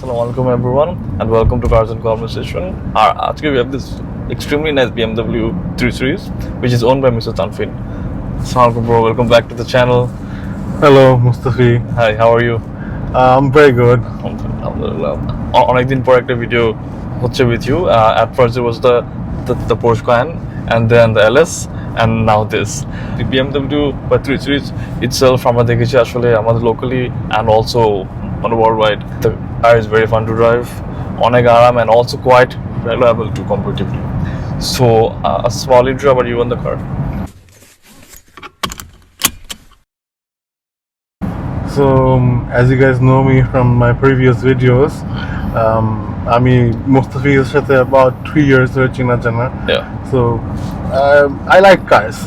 Assalamualaikum everyone and welcome to CarsandConversation. Today we have this extremely nice BMW 3 Series which is owned by Mr. Tanfin. Assalamualaikum bro, welcome back to the channel. Hello Mustafi. Hi, how are you? I'm very good. অনেকদিন পর একটা video হচ্ছে with you. At first it was the Porsche Cayenne and then the LS and now this. The BMW 3 Series itself আমরা দেখেছি আসলে আমাদের locally and also on worldwide. The car is very fun to drive, অনেক আরাম and also quite reliable to comparatively. So a small intro about you on the car. So as you guys know me from my previous videos, আমি Mustafi's সাথে about 3 years ধরে চেনা জানা. Yeah. So I like cars.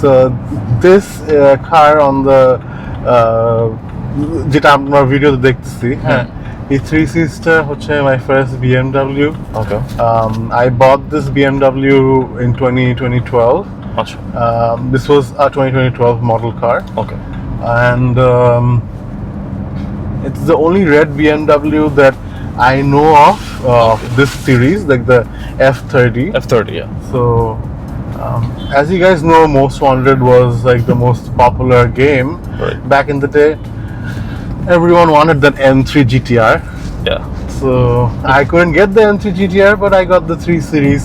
So this car on the যেটা আপনার ভিডিওতে দেখতেছি, এই 3 Series-টা হচ্ছে my first BMW. Okay. I bought this BMW in 2012. আচ্ছা. This was a 2012 model car. Okay. And it's the only red BMW that I know of this series, like the F30. F30, yeah. So as you guys know, Most Wanted was like the most popular game. Right. Back in the day. Everyone wanted that M3 GTR. Yeah. So I couldn't get the M3 GTR, but I got the 3 Series,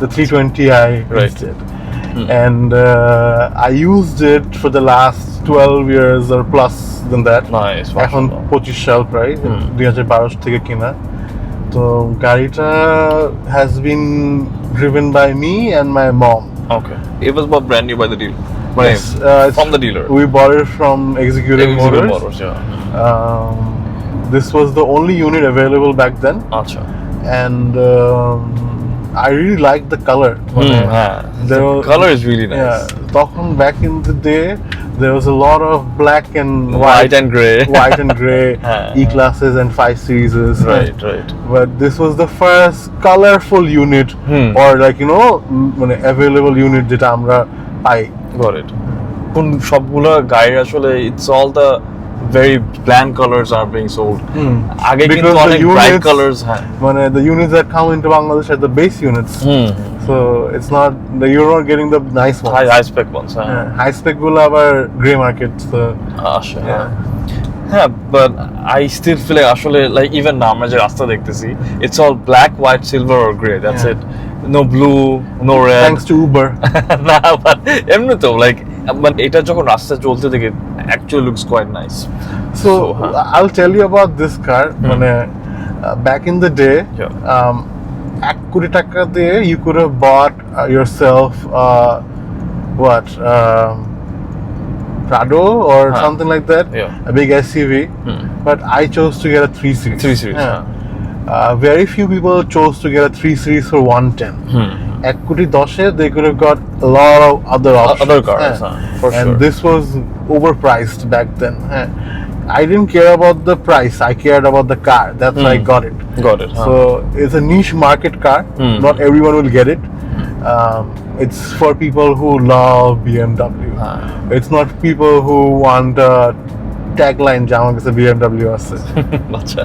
the 320i instead. And I used it for the last 12 years or plus than that. Nice. এখন 25 সাল প্রায় 2012 থেকে কিনা তো গাড়িটা has been driven by me and my mom. Okay. It was bought brand new by the dealer. Yes, From the dealer. We bought it from Executive Motors, yeah. This was the only unit available back then. Acha. And I really liked the color. The color is really nice. Yeah, তখন back in the day there was a lot of black and white and gray E-classes and 5 Series. Right. But this was the first colorful unit or like মানে available unit যেটা আমরা পাই. Got it. কোন সবগুলা গাড়ি আসলে it's all the very bland colors are being sold. আগে কিন্তু অনেক bright colors মানে the units that come into Bangladesh are the base units. So it's not you're not getting the nice ones. High spec ones. High spec গুলো আবার gray market. Yeah, but I still feel like আসলে like even now আমরা যে রাস্তা দেখতেছি it's all black, white, silver or gray. That's it. No blue, no red. Thanks to Uber. না, but এমনি তো like but এটা যখন রাস্তা চলতে দেখে actually looks quite nice. So I'll tell you about this car. মানে back in the day, 1 কোটি টাকা দিয়ে you could have bought yourself Prado or something like that, a big SUV. But I chose to get a 3 Series. 3 Series. Very few people chose to get a 3 Series for 110. 1 কোটি 10 they could have got a lot of other options. Other cars, for and sure. this was overpriced back then. I didn't care about the price. I cared about the car. That's why I got it. So it's a niche market car. Not everyone will get it. It's for people who love BMW. It's not people who want a tagline যেমন কিছু BMW আছে. আচ্ছা.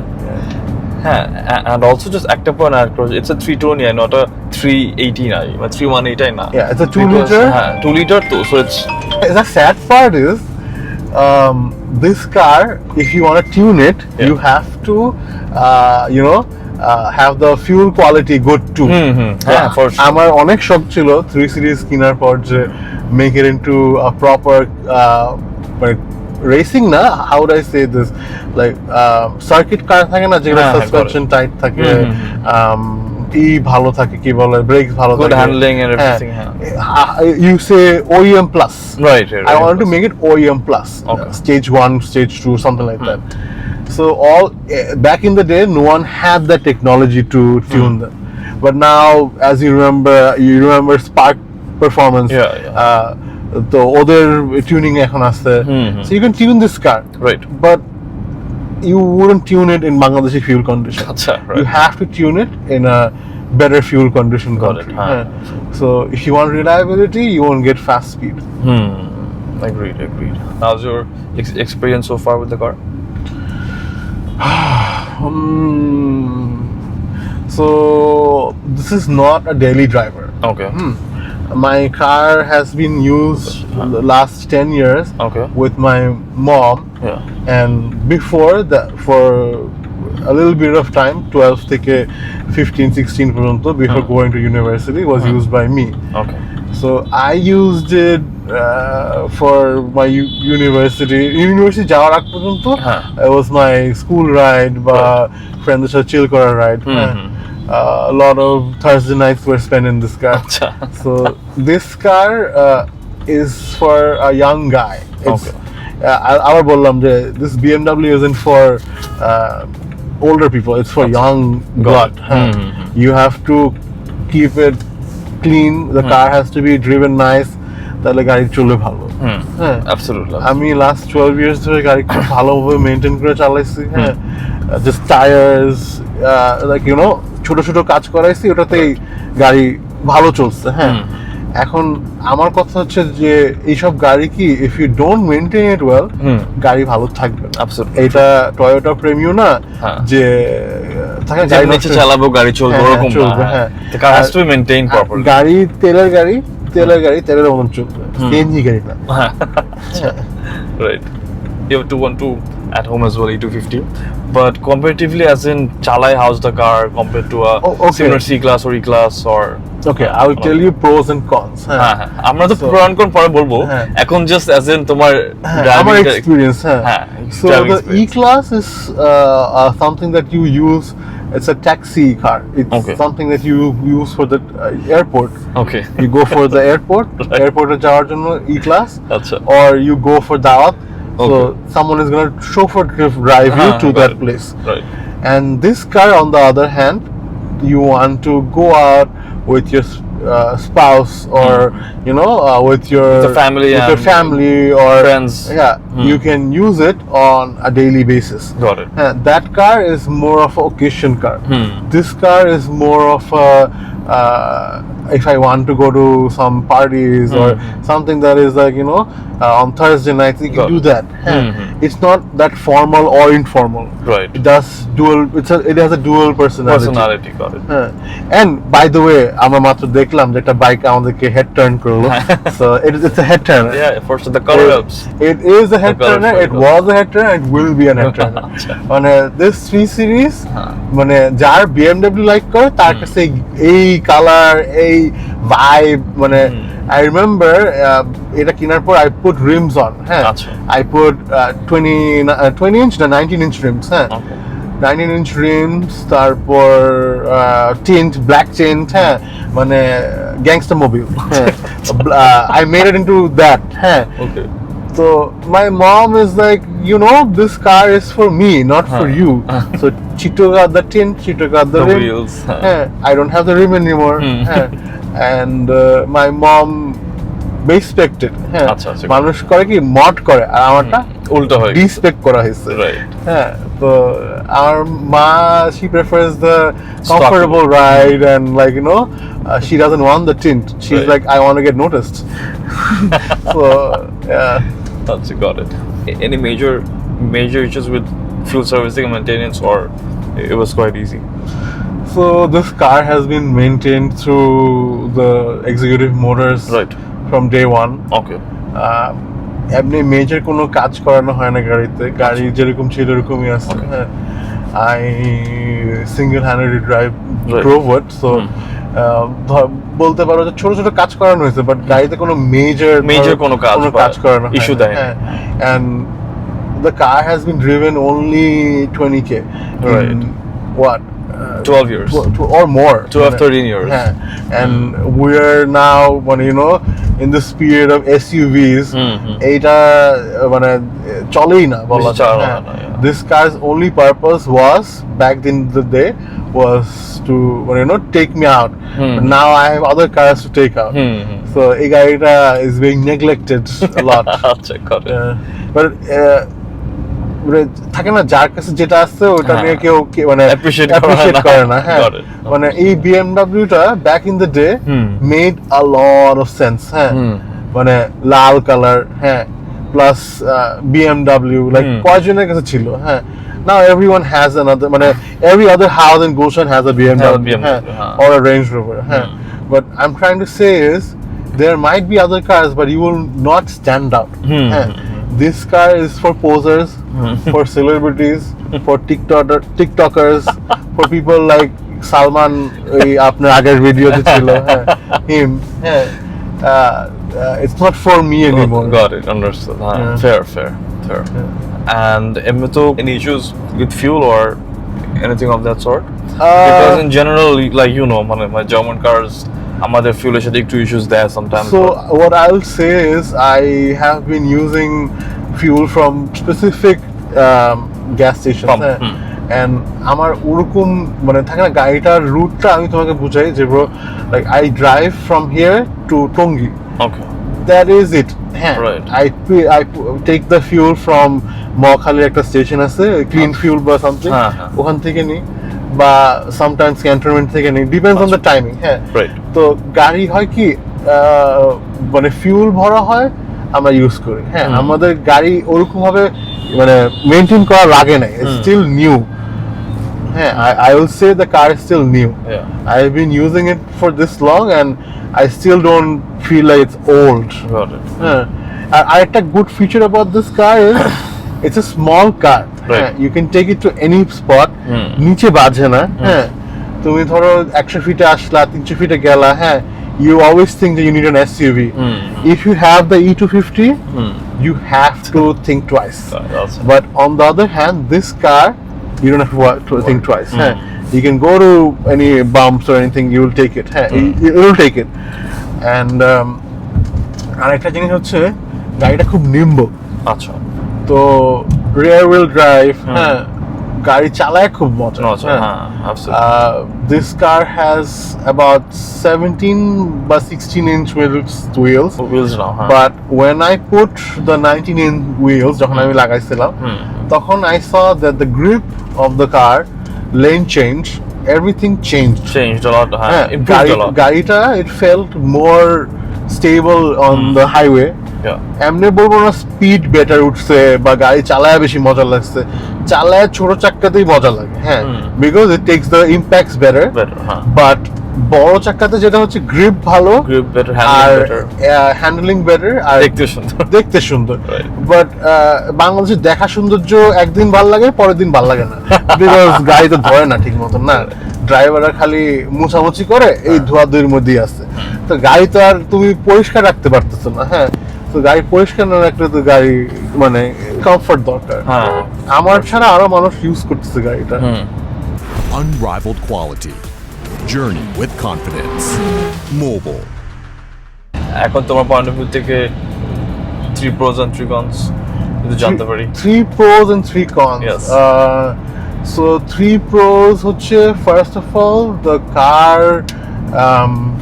And also just একটা point add করো, it's a 320i, not a 380i, but 318i না. Yeah, it's a 2 liter. 2 liter too, so it's. The sad part is, this car, if you want to tune it, you have to, have the fuel quality good too. For sure. আমার অনেক শখ ছিল 3 Series কেনার পর যে make it into a proper like racing না, how would I say this, like circuit car থাকে না যেগুলো suspension tight থাকে, ভালো থাকে, কি বলে, brakes ভালো থাকে, good handling and everything. You say OEM plus. Right. I wanted to make it OEM plus. Okay. Stage 1, stage 2, something like that. So back in the day, no one had that technology to tune them. But now, as you remember Spark performance. তো ওদের tuning এখন আছে. So you can tune this car. Right. But you wouldn't tune it in Bangladeshi fuel condition. Right. You have to tune it in a better fuel condition country. So if you want reliability, you won't get fast speed. Agreed. How's your experience so far with the car? So this is not a daily driver. Okay. My car has been used the last 10 years with my mom. And before that, for a little bit of time, 12 থেকে 15, 16 পর্যন্ত, before going to university, was used by me. So I used it for my university যাওয়ার আগ পর্যন্ত it was my school ride বা ফ্রেন্ডদের সাথে chill করার ride. A lot of Thursday nights were spent in this car. So this car is for a young guy. আবার বললাম যে this BMW isn't for older people, it's for young blood. You have to keep it clean, the car has to be driven nice, তাহলে গাড়ি চলবে ভালো। Absolutely. আমি last 12 years ধরে গাড়ি খুব ভালোভাবে মেইনটেইন করে চালাইছি। just tires, like you know, ছোট ছোট কাজ করাইছি, ওটাতেই গাড়ি ভালো চলছে। এখন আমার কথা হচ্ছে যে এইসব গাড়ি কি if you don't maintain it well, গাড়ি ভালো থাকবে না। এটা টয়োটা প্রেমিও না যে থাকে গাড়ি নিচে চালাবো গাড়ি চলবে ওরকম না। The car has to be maintained properly. গাড়ি তেলের তেলের মতন চলবে, সিএনজি গাড়ি না। Right. You have 212 at home as well, E250. But comparatively, as in chalai, how's the car compared to a similar C-Class or E-Class or? Okay, I will tell you pros and cons. আমরা তো pro and con পরে বলবো, এখন just as in তোমার আমার experience. So the E-Class is something that you use. It's a taxi car. It's something that you use for the airport. You go for the airport. Airport এ যাওয়ার জন্য E-Class. Or you go for Dawat. So someone is going to chauffeur drive you to that place. And this car, on the other hand, you want to go out with your spouse or you know with your family or friends. You can use it on a daily basis. Got it. That car is more of an occasion car. This car is more of a if I want to go to some parties or something that is like, you know, on Thursday nights, you can do that. It's not that formal or informal. Right. It does it has a dual personality. Got it. And by the way, আমরা মাত্র দেখলাম যে একটা bike আমাদেরকে head turn করলো। So it's a head turner. Yeah, for sure the color helps. It is a head turner. It was a head turner. It will be a head turner. মানে this 3 series মানে যার BMW like করে তার কাছে এই colour এই vibe মানে I remember এটা কেনার পর I put rims on. I put 20 inch না 19 inch rims. 19 inch rims, তারপর tint, black tint, মানে gangster Mobil. I made it into that. So my mom is like, you know, this car is for me, not for you. So she took out the tint, she took out the rim. Wheels. I don't have the rim anymore. And my mom respected. মানুষ করে কি mod করে আর আমারটা উল্টো হয়, respect করা হয়েছে। তো আমার মা she prefers the comfortable ride and like you know she doesn't want the tint. She's like I want to get noticed. So yeah, that's got it. Any major issues with fuel servicing and maintenance, or it was quite easy? So this car has been maintained through the executive motors from day one. এমনি major কোনো কাজ করানো হয় না গাড়িতে, গাড়ি যেরকম ছিল এরকমই আছে। I single-handedly drove it, so বলতে পারো যে ছোট ছোট কাজ করানো হয়েছে, বাট গাড়িতে কোনো মেজর কোনো কাজ করানো ইস্যু দেয় না। And the car has been driven only 20k in what 12 years or more, 13 years. And we're now when you know in this period of SUVs এটা মানে চলেই না বলা যায়। This car's only purpose was back in the day was to you know take me out, but now I have other cars to take out. So এই গাড়িটা is being neglected a lot. But থাকে না যার কাছে যেটা আছে ওটা নিয়ে কেউ মানে অ্যাপ্রিশিয়েট করে না। মানে এই BMW টা back in the day made a lot of sense. মানে লাল কালার, প্লাস BMW লাইক কয়জনের কাছে ছিল। now everyone has another, every other house in Gulshan has a BMW, or a Range Rover. But I'm trying to say is, there might be other cars, but you will not stand out. This car is for posers, for celebrities, for TikTokers, for people like Salam, আপনার আগের ভিডিওতে ছিল, him. It's not for me anymore. Got it, understood. Fair. And any issues with fuel or anything of that sort? Because in general, like my German cars, আমাদের fuel সাথে একটু issues there sometimes. So what I'll say is, I have been using fuel from specific gas stations. And আমার ওরকম থাকে না, গাড়িটার রুটটা আমি তোমাকে বুঝাই যে bro, like I drive from here to Tongi. Okay. That is it. Right. I take the fuel from Mokhali একটা স্টেশন আছে, clean fuel বা something, ওখান থেকে নিই, বা sometimes cantonment থেকে নিই, depends on the timing. Right. তো গাড়ি হয় কি, fuel ভরা হয়, আমরা ইউজ করি। আমাদের গাড়ি ওরকম ভাবে মেইনটেইন করা লাগে না, it's still new. I will say the car is still new. I have been using it for this long and I still don't feel like it's old. Got it. A good feature about this car is it's a small car. Right. You can take it to any spot. নিচে বাজে না। তুমি ধরো 100 ফিটে আসলা, 300 ফিটে গেলা, you always think that you need an SUV. If you have the E250, you have to think twice. But on the other hand, this car, you don't have to think twice. You can go to any bumps or anything, you will take it. You will take it. And আরেকটা জিনিস হচ্ছে, গাড়িটা খুব nimble. আচ্ছা। তো rear wheel drive, গাড়ি চালায় খুব মজা। This car has about 17 বা 16-inch wheels now, but when I put the 19-inch wheels, যখন আমি লাগাইছিলাম, তখন I saw that the grip of the car, lane change, everything changed a lot. Improved a lot. গাড়িটা it felt more stable on the highway. এমনি বলবো না speed better উঠছে বা গাড়ি চালায় বেশি মজা লাগছে, চালায় ছোট চাক্কাতেই মজা লাগে, because it tax the impacts better. But বড় চাক্কাতে যেটা হচ্ছে গ্রিপ ভালো, আর হ্যান্ডলিং বেটার, আর দেখতে সুন্দর। বাট বাংলাদেশের দেখা সৌন্দর্য একদিন ভাল লাগে, পরের দিন ভাল লাগে না, বিকজ গাড়ি তো ধরে না ঠিক মতন না, ড্রাইভাররা খালি মুছামুছি করে, এই ধোয়াধুয়ির মধ্যেই আছে। তো গাড়ি তো আর তুমি পরিষ্কার রাখতে পারতেছো না। তো গাড়ি পরিষ্কার না রাখলে তো গাড়ি কমফর্ট দরকার। আমার ছাড়া আরো মানুষ ইউজ করতেছে গাড়িটা। Unrivaled quality. Journey with confidence. Mobil. এখন তোমার পয়েন্ট অফ ভিউ থেকে 3 pros and 3 cons যদি জানতে পারি। 3 pros and 3 cons. Yes. So 3 pros হচ্ছে, first of all, the car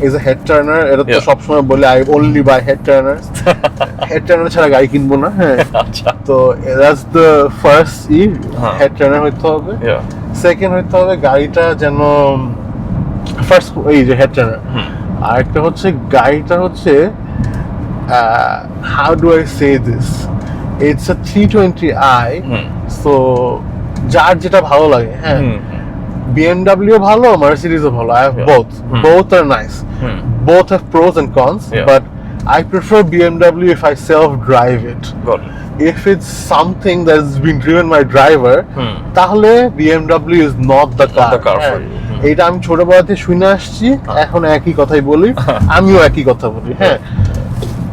is a head turner. এটা তো সবসময় বলে, I only buy head turners. Head turner ছাড়া গাড়ি কিনবো না। তো that's the first head turner হইতে হবে। সেকেন্ড হইতে হবে গাড়িটা যেন ফার্স্ট এই যে হেড টার্নার, আর একটা হচ্ছে গাড়িটা হচ্ছে how do I say this, it's a 320i, so যার যেটা ভালো লাগে। BMW ভালো, Mercedes ভালো, I have both are nice, both have pros and cons, but I prefer BMW if I self drive it. If it's something that's been driven by driver, তাহলে BMW is not the car for you. এটা আমি ছোটবেলাতে শুনে আসছি, এখন একই কথাই বলি, আমিও একই কথা বলি।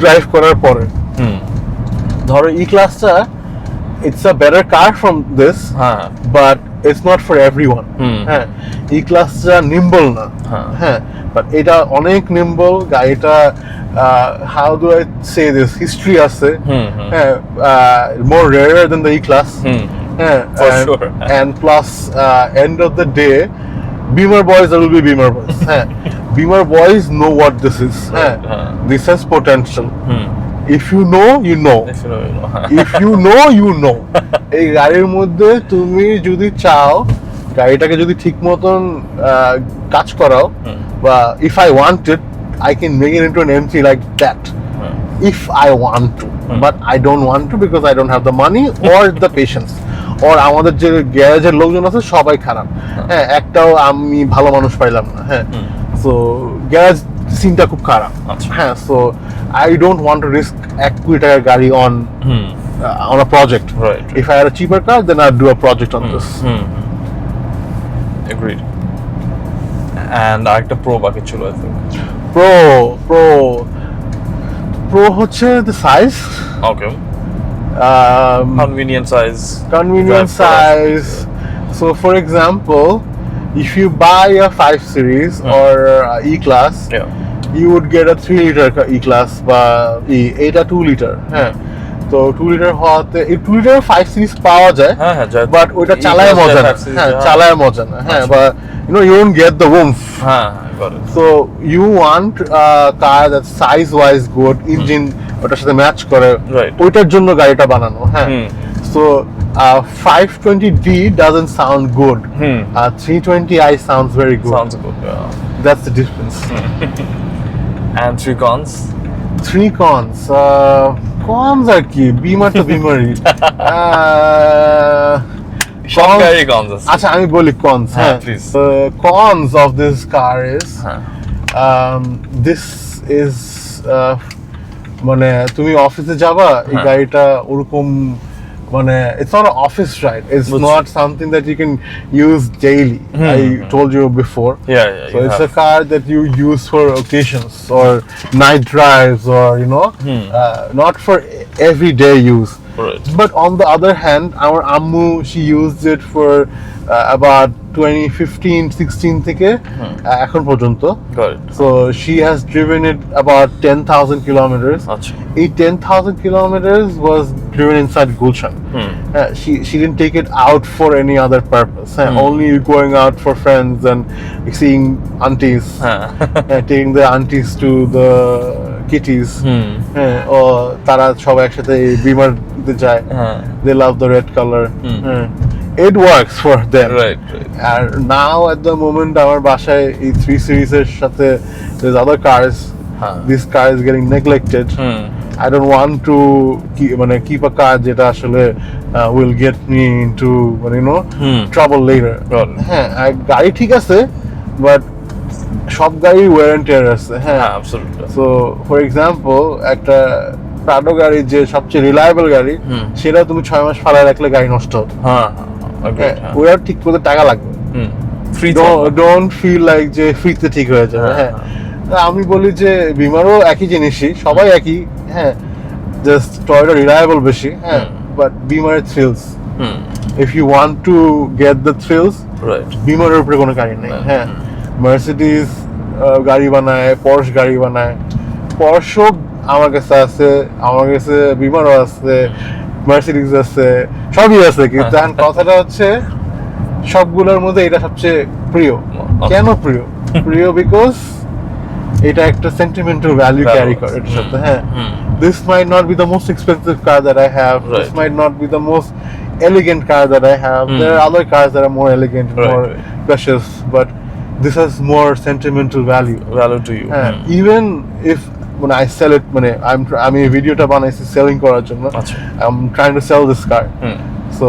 ড্রাইভ করার পরে ধরো ই ক্লাসটা, it's a better car from this, but it's not for everyone. ই ক্লাসটা nimble না, but এটা অনেক nimble গাড়িটা। How do I say this, history আছে, more rarer than the E-Class, for sure. And plus end of the day, Beamer boys, there will be Beamer boys. Beamer boys know what this is. This has potential. If you know, you know. If you know, you know. এই গাড়ির মধ্যে তুমি যদি চাও গাড়িটাকে যদি ঠিক মতন কাজ করাও, বা if I want it, I can make it into an MC like that. If I want to, but I don't want to because I don't have the money or the patience ওর আমাদের যে গ্যারেজের লোকজন আছে সবাই খারাপ, হ্যাঁ একটাও আমি ভালো মানুষ পাইলাম না, হ্যাঁ সো গ্যারেজ সিনটা খুব খারাপ, হ্যাঁ so I don't want to risk 1 কোটি টাকার গাড়ি on a project. Right. If I had a cheaper car, then I'd do a project on this. Agreed. And আরেকটা প্রো বাকি ছিল I think. Pro হচ্ছে the size. Okay. Convenient size. So for example, if you buy a 5 Series or E-Class, you would get a 3 liter E-Class বা এটা 2 liter, হ্যাঁ তো 2 litre হওয়াতে 2 litre 5 series পাওয়া যায়, বাট ওইটা চালায় মজা না, হ্যাঁ চালায় মজা না, হ্যাঁ বা you don't get the oomph. Got it. So you want a car that size wise good, engine ওটার সাথে ম্যাচ করে, ওইটার জন্য গাড়িটা বানানো, হ্যাঁ so 520D doesn't sound good, 320i sounds very good. Sounds good, yeah. That's the difference. And 3 cons? 3 cons. Cons are কি? Beamer to Beamer-ই। cons আছে। আচ্ছা আমি বলি cons, হ্যাঁ please. The cons of this car is this is মানে তুমি অফিসে যাবা এই গাড়িটা ওরকম মানে it's not an office ride, it's not something that you can use daily. I told you before. So it's a car that you use for occasions or night drives or not for everyday use. Right. But on the other hand, our Ammu, she used it for about 2015-16 থেকে এখন পর্যন্ত। Got it. So she has driven it about 10,000 kilometers. আচ্ছা। এই 10,000 kilometers was driven inside Gulshan. She didn't take it out for any other purpose. Only going out for friends and seeing aunties, taking the aunties to the kitties. ও তারা সবাই একসাথে বিমার দিতে যায়। They love the red color. It works for them. Right. And now at the moment আমার বাসায় এই 3 series এর সাথে there's other cars. This car is getting neglected. I don't want to keep a car যেটা আসলে will get me into trouble later. হ্যাঁ গাড়ি ঠিক আছে but সব গাড়ি wear and tear আছে, হ্যাঁ absolutely. So for example একটা প্রাডো গাড়ি যে সবচেয়ে রিলায়েবল গাড়ি সেটা তুমি 6 মাস ফালায় রাখলে গাড়ি নষ্ট হবে, ওটা ঠিক করতে টাকা লাগবে, don't feel like যে ফ্রিতে ঠিক হয়ে যাবে, হ্যাঁ আমি বলি যে বিমারও একই জিনিসই, সবাই একই, হ্যাঁ জাস্ট টয়োটা রিলায়েবল বেশি, হ্যাঁ বাট বিমারের thrills, if you want to get the thrills, বিমারের উপরে কোনো গাড়ি নেই, হ্যাঁ মার্সিডিজ গাড়ি বানায়, পর্শ গাড়ি বানায়, পর্শও আমার কাছে আছে, আমার কাছে বিমারও আছে, মার্সিডিজ আছে, সবই আছে, কিন্তু এখন কথাটা হচ্ছে সবগুলোর মধ্যে এটা সবচেয়ে প্রিয়। কেন প্রিয় বিকজ এটা একটা সেন্টিমেন্টাল ভ্যালু ক্যারি করে এটার সাথে, হ্যাঁ this might not be the most expensive car that I have, this might not be the most elegant car that I have, there are other cars that are more elegant and more precious, but this has more sentimental value to you. Even if when I sell it, আমি ভিডিওটা বানাইছি selling করার জন্য, I'm trying to sell this car, so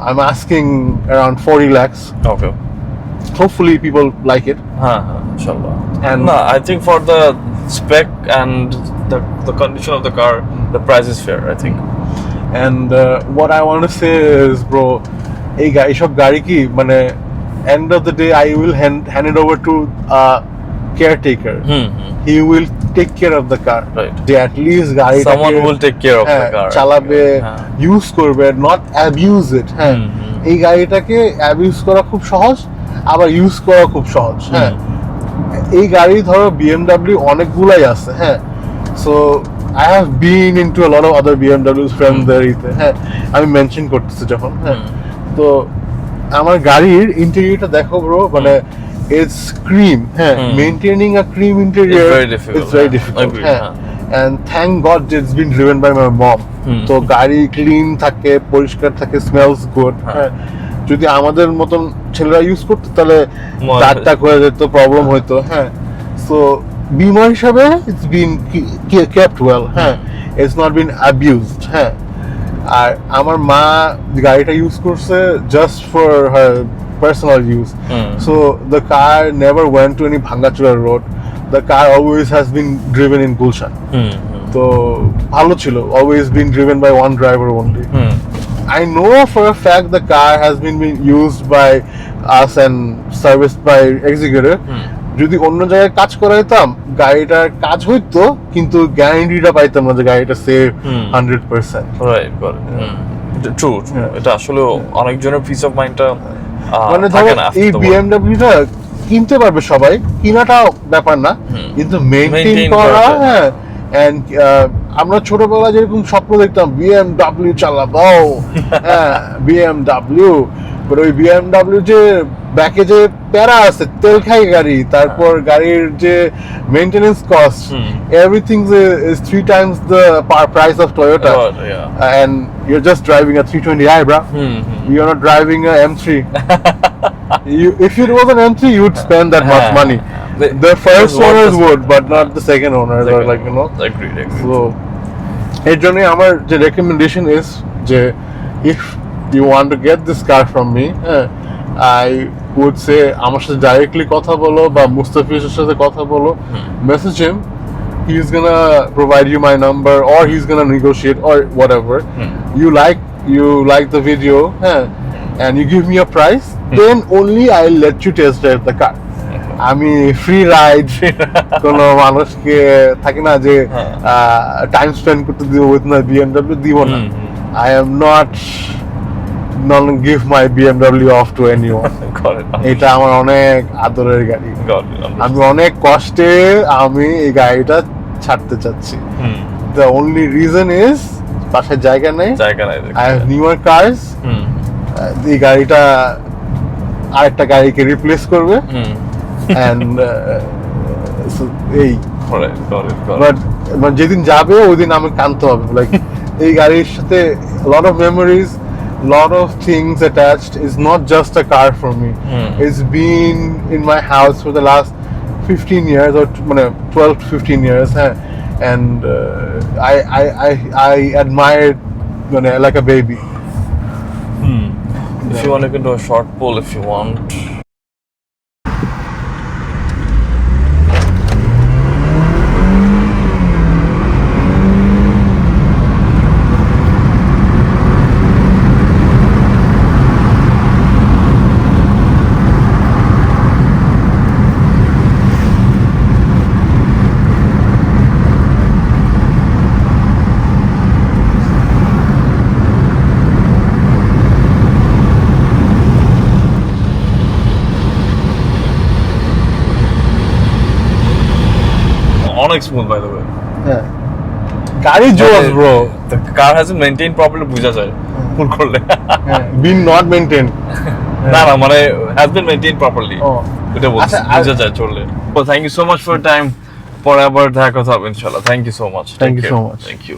I'm asking around 40 lakhs. Okay. Hopefully people like it. Inshallah. And I think for the spec and the condition of the car, the price is fair, I think. And what I want to say is, bro, এইসব গাড়ি কি end of the day I will hand it over to a caretaker. He will take care of the car. At least গাড়িটাকে someone will take care of the car. চালাবে, use করবে, not abuse it. এই গাড়িটাকে abuse করা খুব সহজ, আবার use করা খুব সহজ, হ্যাঁ এই গাড়ি ধরো BMW অনেকগুলাই আছে, হ্যাঁ so I have been into a lot of other BMW's from there, হ্যাঁ আমি মেনশন করতেছি যখন, হ্যাঁ তো আমার গাড়ির ইন্টেরিয়রটা দেখো bro, it's cream, maintaining a cream interior it's very difficult, and thank God it's been driven by my mom. তো গাড়ি ক্লিন থাকে, পরিষ্কার থাকে, smells good. যদি আমাদের মতন ছেলেরা ইউজ করতো তাহলে দাগ হয়ে যেত, প্রবলেম হইতো, হ্যাঁ সো বিমার হিসাবে it's been kept well, হ্যাঁ it's not been abused, হ্যাঁ আর আমার মা গাড়িটা ইউজ করছে just for her personal use. So the car never went to any Bhangachura road. The car always has been driven in Gulshan. So bhalo chilo, always been driven by one driver only. I know for a fact the car has been used by us and serviced by executive. যদি অন্য জায়গায় কাজ করাইতাম গাড়িটার কাজ হইতো কিন্তু গ্যারান্টিটা পাইতাম না যে গাড়িটা safe 100%. Right, got it. True, এটা আসলে অনেকজনের পিস অফ মাইন্ডটা মানে ধরো এই বিএমডব্লিউটা কিনতে পারবে সবাই, কিনাটা ব্যাপার না, কিন্তু মেইনটেইন করা, হ্যাঁ। এন্ড আমরা ছোটবেলায় যেরকম স্বপ্ন দেখতাম বিএমডব্লিউ চালাবো, হ্যাঁ বিএমডব্লিউ, বাট ওই বিএমডব্লিউ যে ব্যাকে যে প্যারা আছে, তেল খাই গাড়ি, তারপর গাড়ির যে maintenance cost, everything is 3 times the price of Toyota. And you're just driving a 320i, bro. You're not driving a M3. If it was an M3 you would spend that much money. The first owners would, but not the second owners, or like, you know. Agreed. So এর জন্য আমার যে recommendation is যে if you want to get this car from me, I would say আমার সাথে directly কথা বলো বা মুস্তাফিজের সাথে কথা বলো, message him. He's gonna provide you my number, or he's gonna negotiate, or whatever. You like the video, and you give me a price, then only I'll let you test drive the car. আমি free ride কোনো মানুষকে থাকি না যে time spend করতে দিব with my BMW, দিব না। I am not give my BMW off to anyone. এটা আমার অনেক আদরের গাড়ি, আমি অনেক কষ্টে আমি এই গাড়িটা ছাড়তে চাচ্ছি। The only reason is পাশে জায়গা নেই। I have newer cars. এই গাড়িটা আরেকটা গাড়িকে রিপ্লেস করবে, and so এই বাট যেদিন যাবে ওই দিন আমি কাঁদতে হবে, লাইক এই গাড়ির সাথে lot of memories, lot of things attached. It's not just a car for me. It's been in my house for the last 15 years or 12 to 15 years, and I admire it like a baby. If you want to do a short poll, if you want. অনেক smooth, by the way. গাড়ি জোস bro, the car hasn't maintained properly, বুঝা যায় ফুল করলে। been not maintained, না মানে has been maintained properly, এটা বুঝা যায় চললে। So thank you so much for your time, পরে আবার দেখা কথা হবে ইনশাআল্লাহ। Thank you so much. Thank you so much. Thank you.